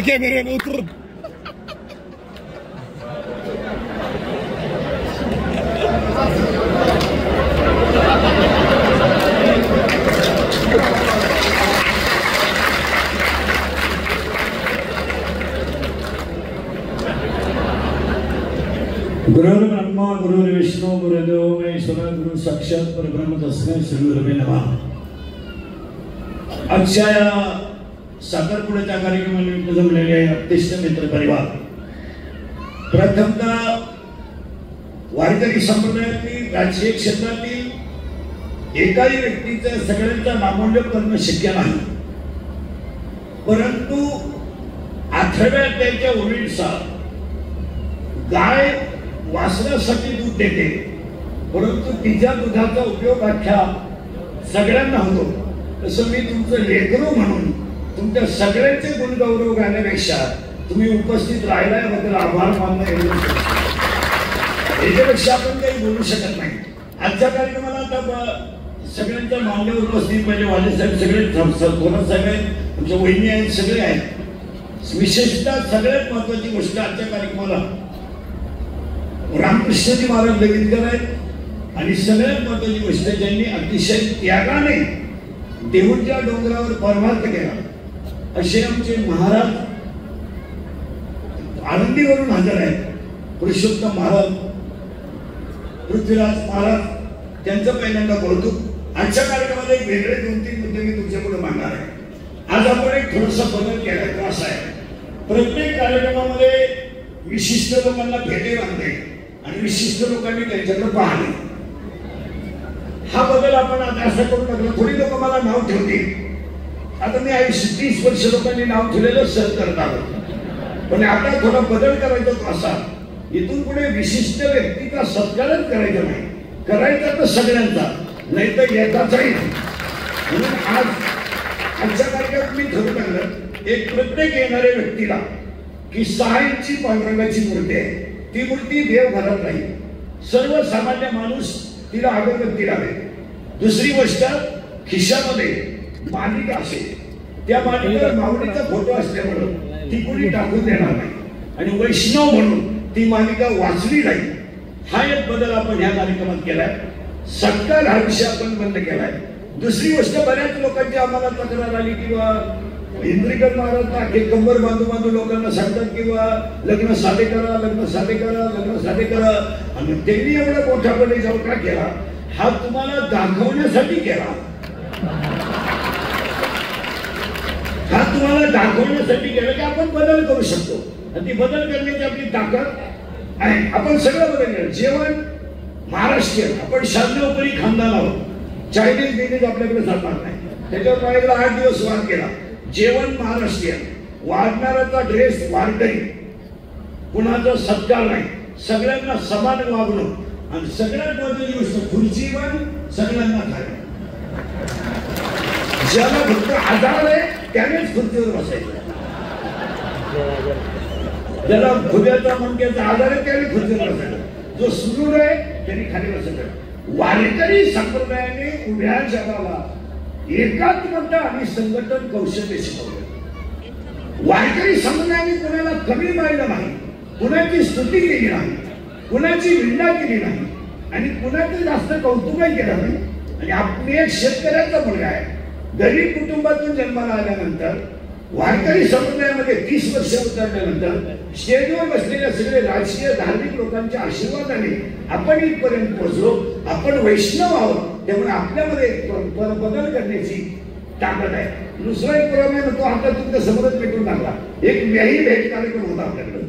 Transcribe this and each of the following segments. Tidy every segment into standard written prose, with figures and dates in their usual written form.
कॅमेरे उतर. गुरुर् ब्रह्मा गुरुर्विष्णू गुरुदेव महेश्वरा गुरु साक्षात परब्रह्म तस्मै श्री गुरुवे नमः. आजच्या या साखरपुड्याच्या कार्यक्रमानिमित्त जमलेले अत्यंत मित्र परिवार, प्रथमतः वारकरी संप्रदायातील राजकीय क्षेत्रातील एकाही व्यक्तीचं सगळ्यांचा नामोल्लेख करणं शक्य नाही, परंतु आठव्या त्याच्या ओळीनुसार गाय वासरासाठी दूध देते, परंतु तिच्या दुधाचा उपयोग अख्ख्या सगळ्यांना होतो. तसं मी तुमचं लेकरू म्हणून तुमच्या सगळ्यांचे गुणगौरव गाण्यापेक्षा तुम्ही उपस्थित राहिल्याबद्दल आभार मानणं याच्यापेक्षा आपण काही बोलू शकत नाही. आजच्या कार्यक्रमाला आता सगळ्यांच्या मान्यवर उपस्थित म्हणजे वाले साहेब सगळे, थोरात साहेब आहेत, आमच्या वहिनी आहेत, सगळे आहेत. विशेषतः सगळ्यात महत्वाची गोष्ट आजच्या कार्यक्रमाला रामकृष्णजी महाराज लगितकर आहेत आणि सगळ्यात महत्वाची गोष्ट ज्यांनी अतिशय त्यागाने देऊळच्या डोंगरावर परमार्थ केला असे आमचे महाराज आनंदीवरून हजर आहेत. पुरुषोत्तम महाराज, पृथ्वीराज महाराज, त्यांचं पहिल्यांदा कौतुक. आजच्या कार्यक्रमात एक वेगळे 2-3 मुद्दे मी तुमच्यापुढे मांडणार आहे. आज आपण एक थोडासा बदल केला तो असा आहे, प्रत्येक कार्यक्रमामध्ये विशिष्ट लोकांना भेटे बांधणे आणि विशिष्ट लोकांनी त्यांच्याकडे पाहणे, हा बदल आपण आता असं करू टाकला. थोडी लोक मला नाव ठेवतील. आता मी 30 वर्ष लोकांनी नाव ठेवलेलं सहन करत आलो, पण आता थोडा बदल करायचा तो असा, इथून पुढे विशिष्ट व्यक्तीचा सत्कारच करायचा नाही, करायचा तर सगळ्यांचा, नाही तर एकाचाही. म्हणून आजच्या कार्यक्रमात मी ठरवून टाकलं, एक प्रत्येक येणाऱ्या व्यक्तीला की 6 इंची पांडुरंगाची मूर्ती आहे, ती मूर्ती देवघरात राहील. सर्वसामान्य माणूस तिला अगरबत्ती लावेल. दुसरी गोष्ट, खिशामध्ये मालिका असेल, त्या मालिकेवर माऊलीचा फोटो असल्यामुळे ती कुणी टाकून देणार नाही आणि वैष्णव म्हणून ती मालिका वाचली जाईल. हा एक बदल आपण ह्या कार्यक्रमात केलाय. सत्कार हा विषय आपण बंद केलाय. दुसरी गोष्ट, बऱ्याच लोकांची आम्हाला तक्रार आली किंवा इंद्रिकर महाराज कंबर बांधू लोकांना सांगतात किंवा लग्न साधे करा, लग्न साधे करा, लग्न साधे करा. आणि त्यांनी एवढा मोठापणे जाऊ का केला? हा तुम्हाला दाखवण्यासाठी केला, हा तुम्हाला दाखवण्यासाठी केला की आपण बदल करू शकतो आणि ती बदल करण्याची आपली ताकद आहे. आपण सगळं बदल केलं. जेवण महाराष्ट्रीयन, आपण शांतपरी खानदान आहोत. चायनीज बिनीज आपल्याकडे चालणार नाही. त्याच्यावर माझ्याकडे 8 दिवस वाद केला. जेवण महाराष्ट्रीयन, वाढणाऱ्याचा ड्रेस वारकरी, कुणाचा सत्कार नाही, सगळ्यांना समान वागणूक आणि सगळ्यात महत्वाची गोष्ट खुर्ची पण सगळ्यांना खाली. ज्याला फक्त आधार आहे त्यानेच खुर्चीवर बसायचं, ज्याला खुद्याचा मणक्याचा आधार आहे त्याने खुर्चीवर बसायचं, जो सुदूर आहे त्यांनी खाली बसायचं. वारकरी संप्रदायाने उभ्या जगाला एकात्मता आणि संघटन कौशल्य शिकवलं. वारकरी संप्रदायाने कुणाला कमी मानलं नाही, कुणाची स्तुती केली नाही, कुणाची निंदा केली नाही आणि कुणाचं जास्त कौतुकही केलं नाही. आणि आपली एक शेतकऱ्याचा मुलगा आहे, गरीब कुटुंबातून जन्माला आल्यानंतर वारकरी संप्रदायामध्ये 30 वर्ष उतरल्यानंतर स्टेजवर बसलेल्या सगळे राजकीय धार्मिक लोकांच्या आशीर्वादाने आपण इथपर्यंत पोहोचलो. आपण वैष्णव आहोत, त्यामुळे आपल्यामध्ये बदल करण्याची ताकद आहे. दुसरा एक प्रोग्राम आहे, तो आता तुमच्या समोरच भेटून टाकला. एक व्याही भेट कार्यक्रम होता आपल्याकडे.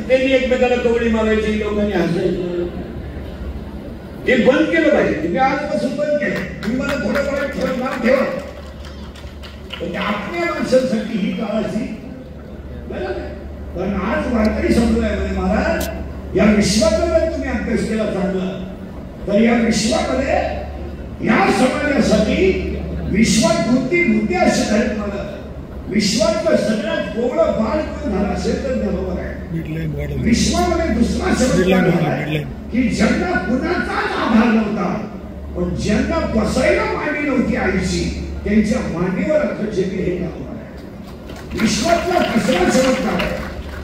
त्यांनी एकमेकाला कवडी मारायची, लोकांनी हसायचं. हे बंद केलं पाहिजे. तुम्ही आजपासून बंद केलं. तुम्ही मला थोडं नाव ठेवा, पण आपल्या माणसांसाठी ही काळाची गरज आहे. कारण आज वारकरी संप्रदायामध्ये महाराज या विश्वामध्ये तुम्ही अभ्यास केला चांगला, तर या विश्वामध्ये या समाजासाठी विश्वात कोणती मुद्दे असे आहेत मला, विश्वातलं सगळ्यात कोवळं बाळ कोण झालं असेल तर बरोबर आहे. विश्वामध्ये दुसरा शब्द की ज्यांना कुणाचाच आधार नव्हता, पण ज्यांना बसायला मांडी नव्हती आईची, त्यांच्या मांडीवर अर्थचेते हे नाव आहे. विश्वातला कसला चमत्कार आहे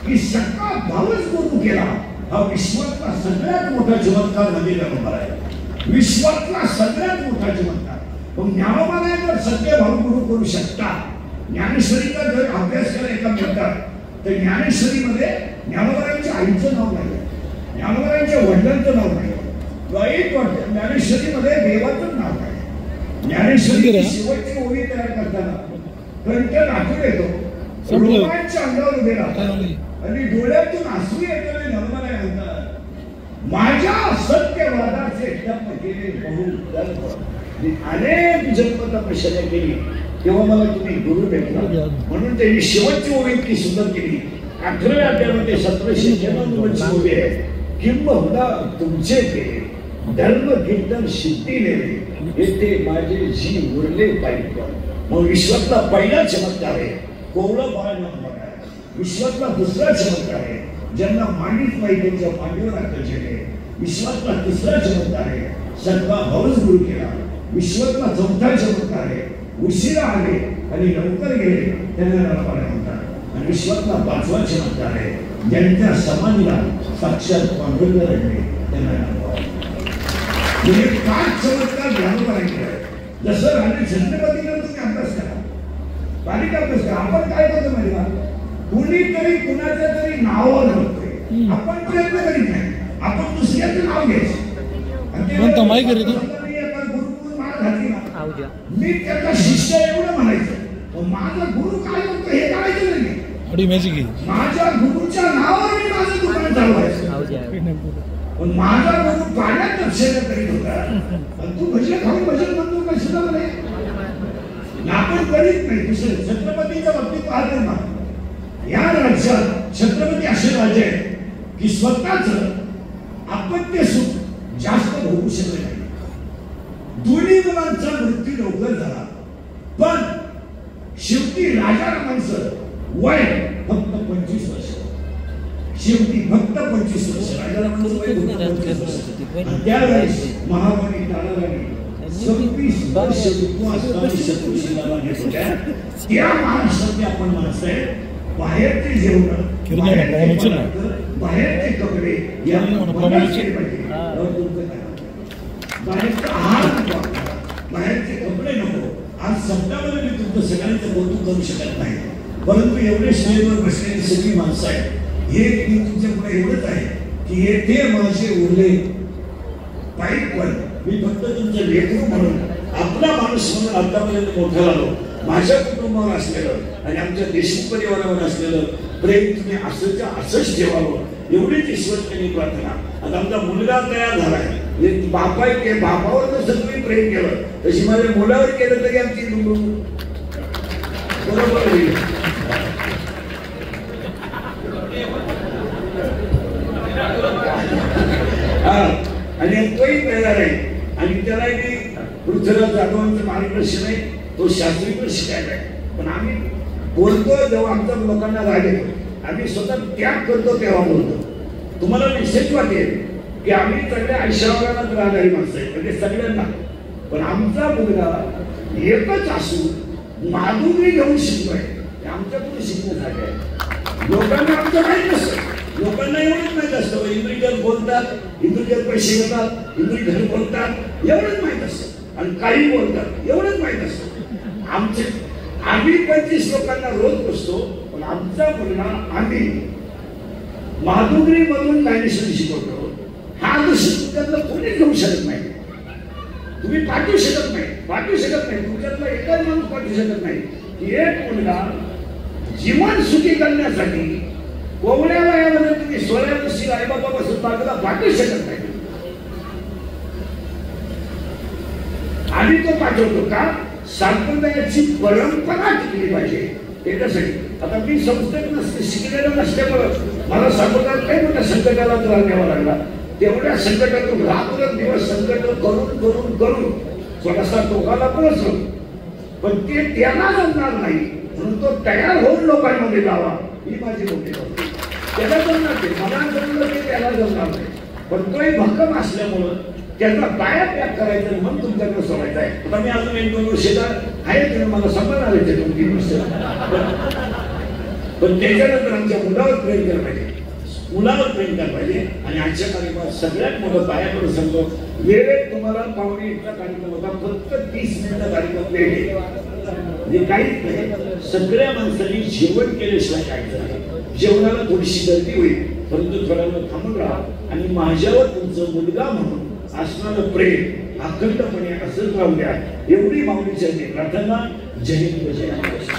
की सगळा भावच गुरु केला. हा विश्वातला सगळ्यात मोठा चमत्कार म्हणजे ज्ञानोबा आहे. विश्वातला सगळ्यात मोठा चमत्कार. पण ज्ञानोबाला जर सत्य भाव गुरु करू शकता, ज्ञानेश्वरीचा जर अभ्यास केला एका मिनिटात, तर ज्ञानेश्वरीमध्ये ज्ञानोबारांच्या आईचं नाव नाही, ज्ञानोबारांच्या वडिलांचं नाव नाही, ज्ञानेश्वरीमध्ये देवाचं नाव नाही. ज्ञानेश्वरी शेवटची ओळी तयार करताना कंठ नाचून येतो, रोमांच्या अंगावर उभे राहतात आणि डोळ्यातून आसू येतो. ज्ञानोबाराय म्हणतात, माझ्या सत्यवादाचे टप्प केले बहु अनेक जन्म तपश्चर्या केली, तेव्हा मला तुम्ही गुरु भेटला. म्हणून त्यांनी शेवटची ओळी इतकी सुंदर केली. 18व्या अध्यायामध्ये 1791 ओळी आहे, किंबहुना तुमचे केले धर्म कीर्तन सिद्धी नेले, येथे माझे जी उरले पाहिजे. मग विश्वातला पहिला चमत्कार आहे कोवळं बाळ न बघा. विश्वातला दुसरा चमत्कार आहे ज्यांना मांडीच नाही त्यांच्या मांडीवर आकर्षण. विश्वातला तिसरा चमत्कार आहे सगळा भावच गुरु केला. विश्वातला चौथा चमत्कार आहे उशिरा आले आणि लवकर गेले त्यांना नरपाने म्हणतात. आणि विश्वातला पाचवा चमत्कार आहे ज्यांच्या समाधीला साक्षात पांडुरंग रडले त्यांना नरपाने. म्हणजे 5 चमत्कार ज्ञानोबारांचे आहेत. जसं राणे छत्रपतीला तुम्ही अभ्यास करा, बारीक अभ्यास करा. आपण काय करतो माहिती का, कुणीतरी कुणाच्या तरी नावावर बघतोय, आपण प्रयत्न करीत नाही, आपण दुसऱ्याचं नाव घ्यायचं. मी त्याचा शिष्य एवढं म्हणायचं, माझा गुरु काय म्हणतो हे करायचं नाही. माझ्या गुरुच्या नावावर मी माझं दुकान चालवायचं. पण माझा गुरु पाण्यात दर्शन करीत होता आणि तू भजन खाऊन भजन म्हणतो काय सुद्धा म्हणे आपण करीत नाही. दुसरं छत्रपतीच्या बाबतीत पाहतो ना, या राज्यात छत्रपती असे राजे आहेत की स्वतःच अपत्य सुख जास्त भोगू शकले नाही. दोन्ही मुलांचा मृत्यू लवकर झाला, पण शेवटी राजारामांचं वय फक्त 25 वर्ष. शेवटी फक्त 25 वर्ष राजारामांचं वय 25 वर्ष. त्यावेळेस महाराणी ताराराणी 26 वर्ष शत्रुशीला घेत होत्या. त्या महाराष्ट्रातले आपण माणसं आहे, बाहेरचे जेवण, बाहेरचे कपडे या बाहेरचा आहार नको, बाहेरचे कपडे नको. आज शब्दामध्ये मी तुमचं सगळ्यांचं कौतुक करू शकत नाही, परंतु एवढे स्टेजवर बसलेली सगळी माणसं आहेत. हे मी तुमच्या पुढे एवढंच आहे की येथे माझे उरले पाईपवर. मी फक्त तुमचं लेकरू म्हणून, आपला माणूस म्हणून आतापर्यंत मोठा झालो. माझ्या कुटुंबावर असलेलं आणि आमच्या देशमुख परिवारावर असलेलं प्रेम तुम्ही असंच ठेवावं, एवढीच ईश्वरची प्रार्थना. आता आमचा मुलगा तयार झाला आहे, बापावर जसं तुम्ही प्रेम केलं तशी माझ्या मुलावर केलं तरी आमची बरोबर होईल. आणि तोही तयार आहे. आणि त्याला पृथ्वीराज जाधवांचं मार्गदर्शन आहे, तो शास्त्रीय शिकायला आहे. पण आम्ही बोलतो जेव्हा आमच्या लोकांना राग येतो, आम्ही स्वतः त्याग करतो तेव्हा बोलतो. तुम्हाला निश्चित वाटेल की आम्ही सगळ्या आयुष्यावरच राहणारी माणसं आहे, म्हणजे सगळ्यांना. पण आमचा मुलगा एकच असून माधुरी घेऊन शिकतोय, आमच्या पुढे शिकण्यासाठी आहे. लोकांना आमचं माहीत नसतं, लोकांना एवढंच माहीत असतं इंद्रिजन बोलतात, इंद्रिजन पैसे घेतात, इंद्रिजन बोलतात एवढंच माहीत असतं, आणि काही बोलतात एवढंच माहीत असतं. आमचे आम्ही 25 लोकांना रोज बसतो, पण आमचा मुलगा आम्ही माधुरी मधून ज्ञानेश्वरी शिकवतो. हा आदर्श तुमच्यातला कोणी घेऊ शकत नाही, तुम्ही पाठवू शकत नाही. तुमच्यातला एकच माणूस पाठवू शकत नाही. एक मुलगा जीवन सुखी करण्यासाठी कोवळ्या वयामध्ये तुम्ही 16 वर्षी आईबापापासून बाजूला पाठवू शकत नाही. आणि तो पाठवतो का, संप्रदायाची परंपरा टिकली पाहिजे त्याच्यासाठी. आता मी संस्थेत नसते, शिकलेलं नसल्यामुळं मला संप्रदायात काही मोठ्या संकटाला त्रास द्यावा लागला. तेवढ्या संकटातून रात्रंदिवस संकट करून करून करून स्वतःचा टोकाला पोहोचलो. पण ते त्याला जमणार नाही, म्हणून तो तयार होऊन लोकांमध्ये जावा ही माझी मोठी गोष्ट. त्याला जमणार ते, मला जमलं ते त्याला जमणार नाही. पण तोही भक्कम असल्यामुळं त्याचा पाया त्याग करायचा आणि मग तुमच्याकडे सोडायचा आहे. आता मी अजून 1-2 वर्ष आहे तुम्ही मला सांभाळणार आहे ते 2-3 वर्ष, पण त्याच्यानंतर आमच्या मुलावर प्रेम केलं पाहिजे, मुलावर प्रेम केलं पाहिजे. आणि आजच्या कार्यक्रमात सगळ्यात मोठं पायाकडून सांगतो, वेळेत तुम्हाला पावणे 1चा कार्यक्रम होता, फक्त 30 मिनिटं कार्यक्रम वेळ म्हणजे काहीच नाही. सगळ्या माणसांनी जेवण केल्याशिवाय जायचं नाही. जेवणाला थोडीशी गर्दी होईल, परंतु थोडा वेळ थांबून राहा आणि माझ्यावर तुमचं मुलगा म्हणून असणारं प्रेम अखंडपणे असंच राहू द्या, एवढी माऊलीची प्रार्थना. जय हिंद, जय महाराष्ट्र.